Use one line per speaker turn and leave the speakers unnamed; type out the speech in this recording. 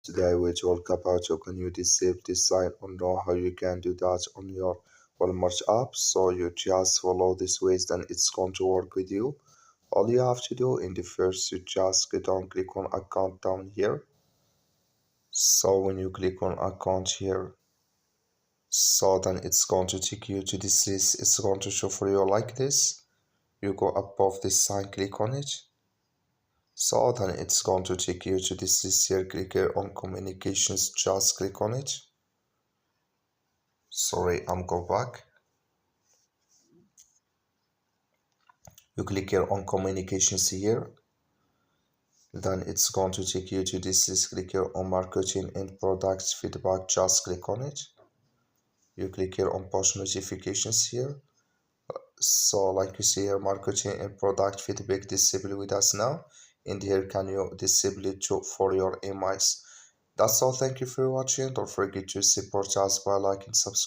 Today we talk about how can you disable this sign or know how you can do that on your Walmart app. So you just follow this ways, then it's going to work with you. All you have to do in the first, you just go down, click on account down here. So when you click on account here, so then it's going to take you to this list. It's going to show for you like this. You go above this sign, click on it. So then it's going to take you to this list here. Click here on communications, just click on it. Sorry, I'm go back. You click here on communications here. Then it's going to take you to this list. Click here on marketing and products feedback, just click on it. You click here on push notifications here. So like you see here, marketing and product feedback disable with us now. And here can you disable it too for your emails. That's all. Thank you for watching. Don't forget to support us by liking, subscribe.